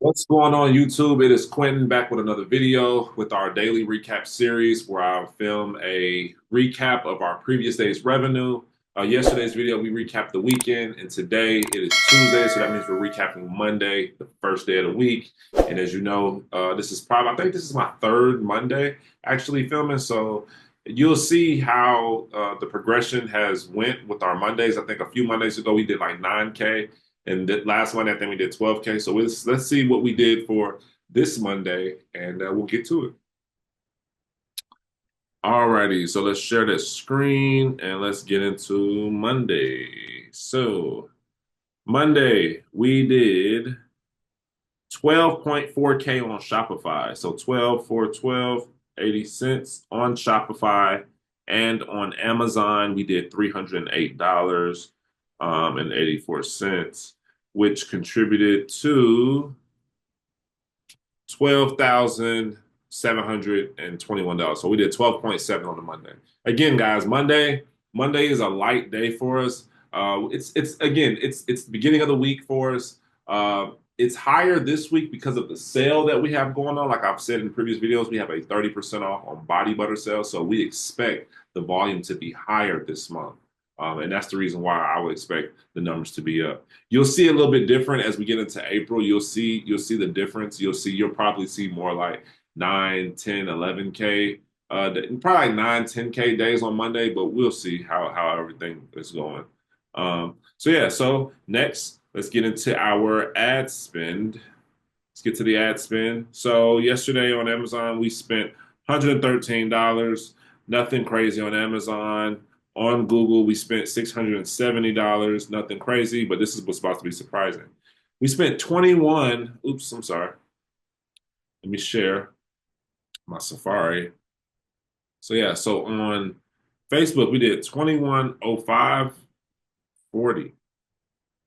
What's going on, YouTube? It is Quinton back with another video with our daily recap series where I'll film a recap of our previous day's revenue. Yesterday's video, we recapped the weekend, and today it is Tuesday, so that means we're recapping Monday, the first day of the week. And as you know, I think this is my third Monday actually filming, so you'll see how the progression has went with our Mondays. I think a few Mondays ago, we did like 9K. And last Monday, I think we did 12K. So let's see what we did for this Monday, and we'll get to it. Alrighty, so let's share this screen and let's get into Monday. So Monday, we did 12.4K on Shopify. So 12 for 12, 80 cents on Shopify. And on Amazon, we did $308 and 84 cents, which contributed to $12,721. So we did 12.7 on the Monday. Again, guys, Monday is a light day for us. It's the beginning of the week for us. It's higher this week because of the sale that we have going on. Like I've said in previous videos, we have a 30% off on body butter sale. So we expect the volume to be higher this month. And that's the reason why I would expect the numbers to be up. You'll see a little bit different as we get into April. You'll see the difference. You'll probably see more like 9, 10, 11K, probably like 9, 10K days on Monday, but we'll see how everything is going. So next, let's get into our ad spend. Let's get to the ad spend. So yesterday on Amazon, we spent $113. Nothing crazy on Amazon. On Google, we spent $670. Nothing crazy, but this is what's about to be surprising. We spent 21. Oops, I'm sorry. Let me share my Safari. So on Facebook, we did 2105.40.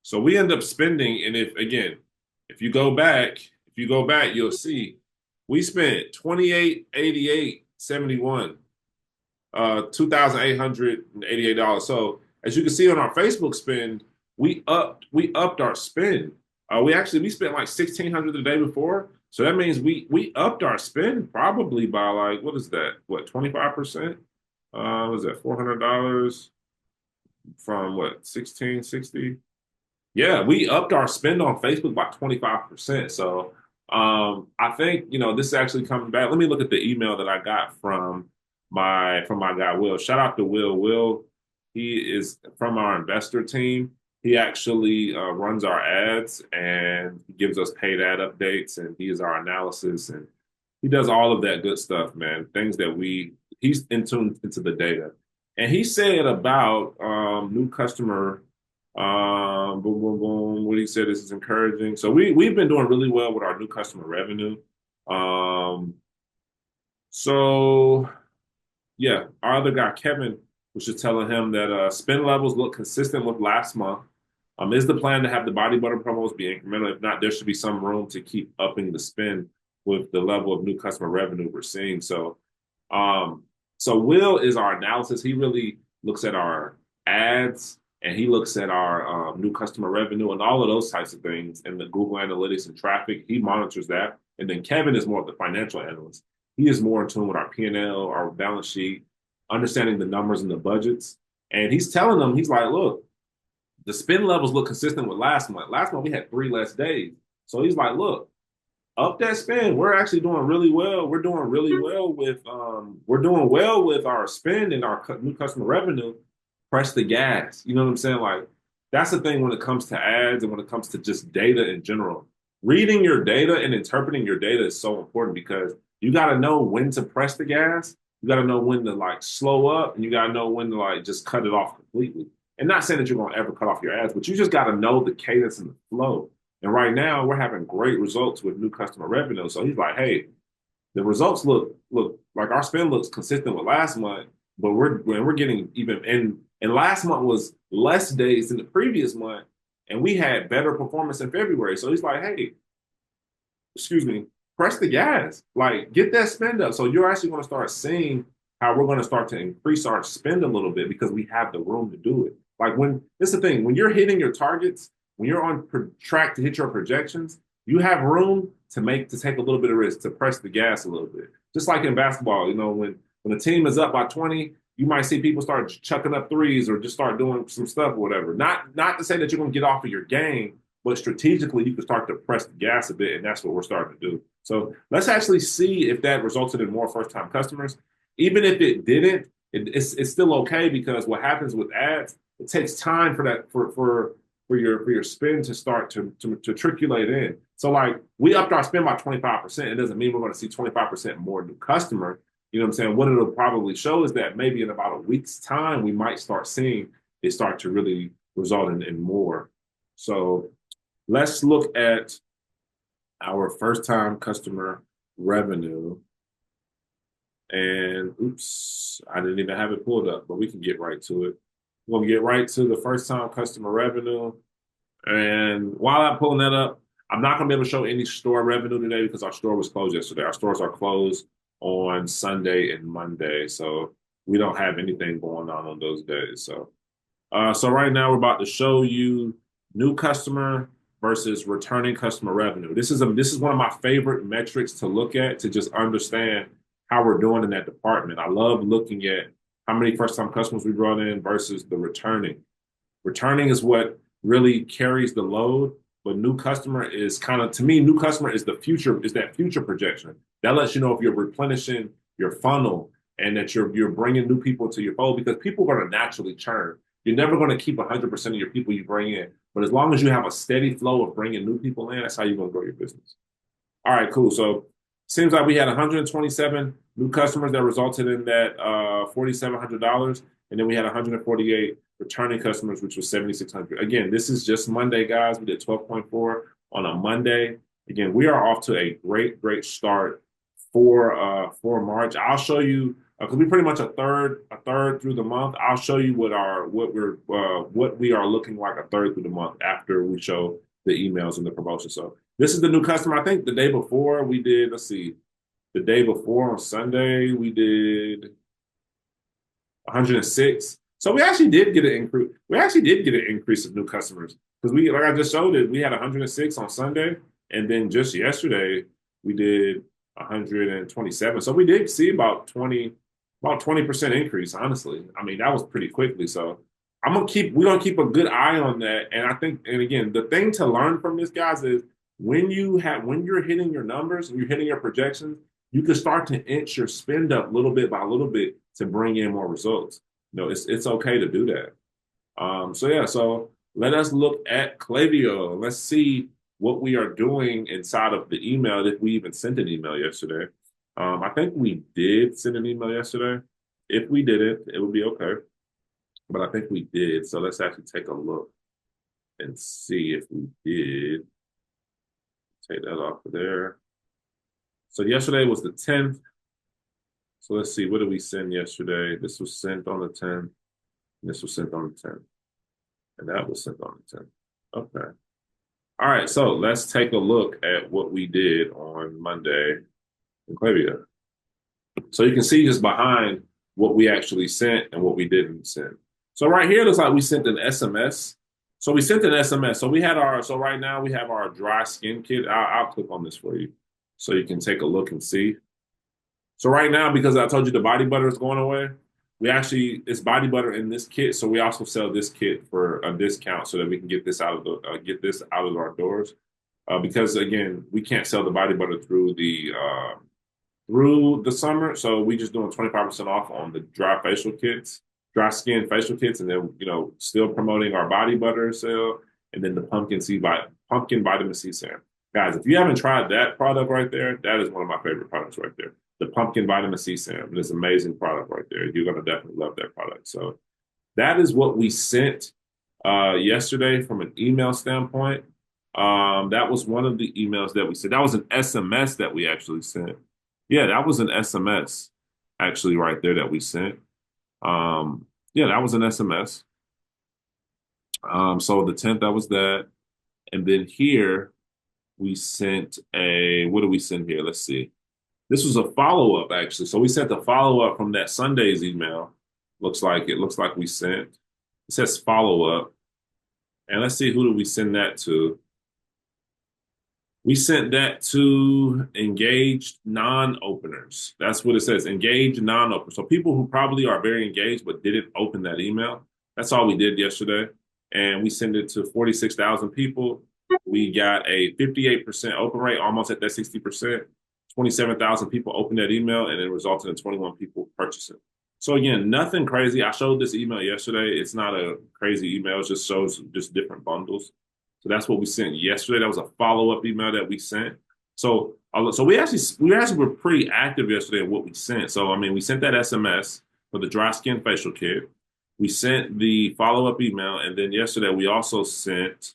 So we end up spending, and if you go back, you'll see we spent 2888.71, $2,888. So as you can see on our Facebook spend, we upped our spend. We spent like 1,600 the day before. So that means we upped our spend probably by like, what is that? What, 25%? Was that $400 from what, 1660? Yeah, we upped our spend on Facebook by 25%. So I think, this is actually coming back. Let me look at the email that I got from my guy Will. Shout out to Will. Will, he is from our investor team. He actually runs our ads and gives us paid ad updates, and he is our analysis, and he does all of that good stuff, man. Things that he's in tune into the data. And he said about new customer, boom, boom, boom. What he said, this is encouraging. So we've been doing really well with our new customer revenue. So yeah, our other guy, Kevin, was just telling him that spend levels look consistent with last month. Is the plan to have the body butter promos be incremental? If not, there should be some room to keep upping the spend with the level of new customer revenue we're seeing. So Will is our analysis. He really looks at our ads and he looks at our new customer revenue and all of those types of things and the Google Analytics and traffic. He monitors that. And then Kevin is more of the financial analyst. He is more in tune with our P&L, our balance sheet, understanding the numbers and the budgets. And he's telling them, he's like, look, the spend levels look consistent with last month. Last month we had 3 less days. So he's like, look, up that spend. We're actually doing really well. We're doing well with our spend and our new customer revenue. Press the gas. You know what I'm saying? Like that's the thing when it comes to ads and when it comes to just data in general. Reading your data and interpreting your data is so important because you got to know when to press the gas. You got to know when to like slow up, and you got to know when to like just cut it off completely. And not saying that you're going to ever cut off your ads, but you just got to know the cadence and the flow. And right now, we're having great results with new customer revenue. So he's like, hey, the results look like our spend looks consistent with last month, but we're getting even and last month was less days than the previous month, and we had better performance in February. So he's like, hey, excuse me, press the gas, like get that spend up. So you're actually going to start seeing how we're going to start to increase our spend a little bit because we have the room to do it. Like when this is the thing, when you're hitting your targets, when you're on track to hit your projections, you have room to take a little bit of risk, to press the gas a little bit. Just like in basketball, when a team is up by 20, you might see people start chucking up threes or just start doing some stuff or whatever. Not to say that you're gonna get off of your game, but strategically you can start to press the gas a bit, and that's what we're starting to do. So let's actually see if that resulted in more first-time customers. Even if it didn't, it's still okay because what happens with ads, it takes time for that for your spend to start to triculate in. So like we upped our spend by 25%. It doesn't mean we're going to see 25% more new customer. You know what I'm saying? What it'll probably show is that maybe in about a week's time, we might start seeing it start to really result in more. So let's look at our first time customer revenue. And oops, I didn't even have it pulled up, but we can get right to it. We'll get right to the first time customer revenue. And while I'm pulling that up, I'm not going to be able to show any store revenue today because our store was closed yesterday. Our stores are closed on Sunday and Monday. So we don't have anything going on those days. So right now we're about to show you new customer versus returning customer revenue. This is one of my favorite metrics to look at to just understand how we're doing in that department. I love looking at how many first-time customers we brought in versus the returning. Returning is what really carries the load, but new customer is kind of, to me, new customer is the future, is that future projection. That lets you know if you're replenishing your funnel and that you're bringing new people to your fold because people are going to naturally churn. You're never going to keep 100% of your people you bring in, but as long as you have a steady flow of bringing new people in, that's how you're going to grow your business. All right, cool. So seems like we had 127 new customers that resulted in that $4,700, and then we had 148 returning customers, which was 7,600. Again, this is just Monday, guys. We did 12.4 on a Monday. Again, we are off to a great start for March. I'll show you because we pretty much a third through the month. I'll show you what we are looking like a third through the month after we show the emails and the promotion. So this is the new customer. I think the day before we did, let's see, the day before on Sunday, we did 106. So we actually did get an increase. We actually did get an increase of new customers because like I just showed it, we had 106 on Sunday. And then just yesterday, we did 127. So we did see about 20% increase, honestly. I mean, that was pretty quickly. So we're gonna keep a good eye on that. And I think, and again, the thing to learn from this, guys, is when you're hitting your numbers and you're hitting your projections, you can start to inch your spend up little bit by little bit to bring in more results. It's okay to do that. So let us look at Klaviyo. Let's see what we are doing inside of the email, if we even sent an email yesterday. I think we did send an email yesterday. If we didn't, it would be okay. But I think we did. So let's actually take a look and see if we did. Take that off of there. So yesterday was the 10th. So let's see, what did we send yesterday? This was sent on the 10th. This was sent on the 10th. And that was sent on the 10th. Okay. All right, so let's take a look at what we did on Monday in Klaviyo. So you can see just behind what we actually sent and what we didn't send. So right here, it looks like we sent an SMS. So we sent an SMS. So right now we have our dry skin kit. I'll click on this for you so you can take a look and see. So right now, because I told you the body butter is going away, it's body butter in this kit. So we also sell this kit for a discount so that we can get this out of our doors. Because again, we can't sell the body butter through the summer. So we just doing 25% off on the dry skin facial kits, and then still promoting our body butter sale, and then the pumpkin vitamin C serum. Guys, if you haven't tried that product right there, that is one of my favorite products right there. The pumpkin vitamin C serum. It's an amazing product right there. You're gonna definitely love that product. So that is what we sent yesterday from an email standpoint. That was one of the emails that we sent. That was an SMS that we actually sent. Yeah, that was an SMS actually right there that we sent. Yeah, that was an SMS. So the 10th, that was that. And then here we sent what did we send here? Let's see. This was a follow-up actually. So we sent the follow-up from that Sunday's email. Looks like we sent. It says follow-up. And let's see, who do we send that to? We sent that to engaged non-openers. That's what it says, engaged non-openers. So people who probably are very engaged but didn't open that email. That's all we did yesterday. And we sent it to 46,000 people. We got a 58% open rate, almost at that 60%. 27,000 people opened that email, and it resulted in 21 people purchasing. So again, nothing crazy. I showed this email yesterday. It's not a crazy email. It just shows just different bundles. So that's what we sent yesterday. That was a follow-up email that we sent. So we actually were pretty active yesterday in what we sent. So I mean, we sent that SMS for the dry skin facial kit. We sent the follow-up email, and then yesterday we also sent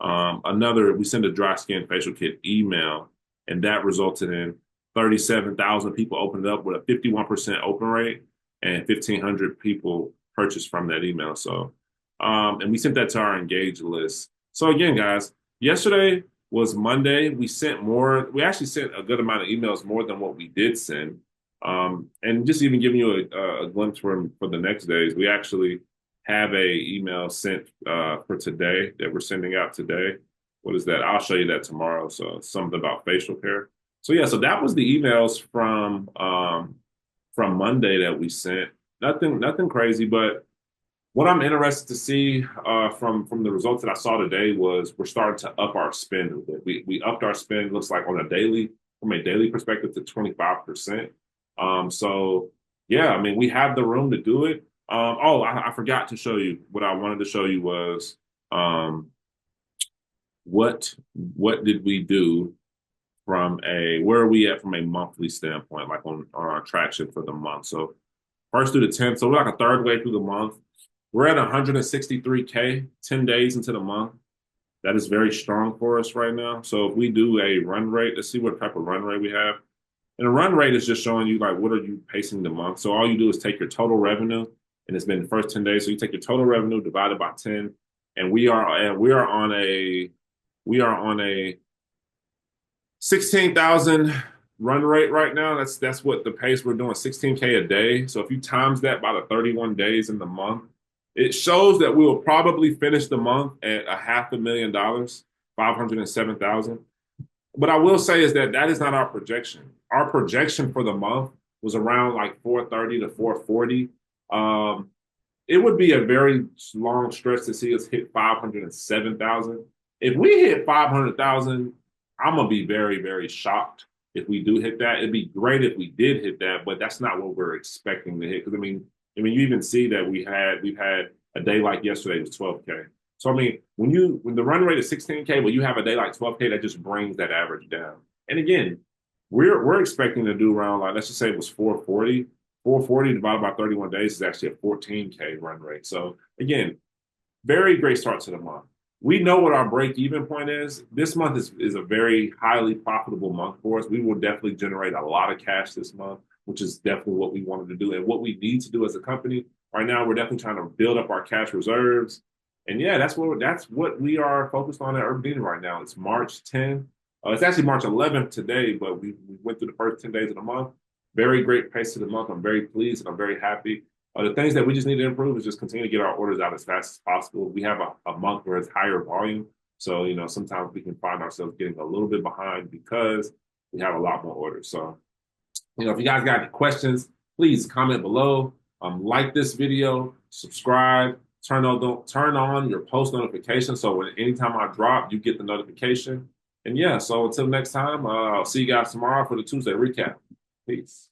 we sent a dry skin facial kit email, and that resulted in 37,000 people opened it up with a 51% open rate, and 1,500 people purchased from that email. So, and we sent that to our engaged list. So again, guys, yesterday was Monday. We sent more. We actually sent a good amount of emails, more than what we did send. And just even giving you a glimpse for the next days, we actually have a email sent for today that we're sending out today. What is that? I'll show you that tomorrow. So it's something about facial care. So yeah, so that was the emails from Monday that we sent. Nothing crazy, but what I'm interested to see from the results that I saw today was we're starting to up our spend a bit. We upped our spend, looks like from a daily perspective, to 25%. So yeah, I mean, we have the room to do it. I forgot to show you what I wanted to show you was what did we do where are we at from a monthly standpoint, like on our traction for the month. So first through the 10th, so we're like a third way through the month. We're at 163K 10 days into the month. That is very strong for us right now. So if we do a run rate, let's see what type of run rate we have. And a run rate is just showing you like what are you pacing the month. So all you do is take your total revenue, and it's been the first 10 days. So you take your total revenue divided by 10, and we are on a 16,000 run rate right now. That's what the pace we're doing, 16K a day. So if you times that by the 31 days in the month, it shows that we will probably finish the month at $500,000, 507,000. What I will say is that is not our projection. Our projection for the month was around like 430 to 440. It would be a very long stretch to see us hit 507,000. If we hit 500,000, I'm gonna be very, very shocked if we do hit that. It'd be great if we did hit that, but that's not what we're expecting to hit. Because I mean, you even see that we've had a day like yesterday was 12K. So I mean, when the run rate is 16K, but you have a day like 12K, that just brings that average down. And again, we're expecting to do around, like, let's just say it was 440. 440 divided by 31 days is actually a 14K run rate. So again, very great start to the month. We know what our break-even point is. This month is a very highly profitable month for us. We will definitely generate a lot of cash this month, which is definitely what we wanted to do and what we need to do as a company. Right now, we're definitely trying to build up our cash reserves. And yeah, that's what we are focused on at Urban right now. It's March 10th. It's actually March 11th today, but we went through the first 10 days of the month. Very great pace of the month. I'm very pleased and I'm very happy. The things that we just need to improve is just continue to get our orders out as fast as possible. We have a month where it's higher volume. So, sometimes we can find ourselves getting a little bit behind because we have a lot more orders. So, if you guys got any questions, please comment below. Like this video, subscribe, turn on your post notifications. So when anytime I drop, you get the notification. And yeah, so until next time, I'll see you guys tomorrow for the Tuesday recap. Peace.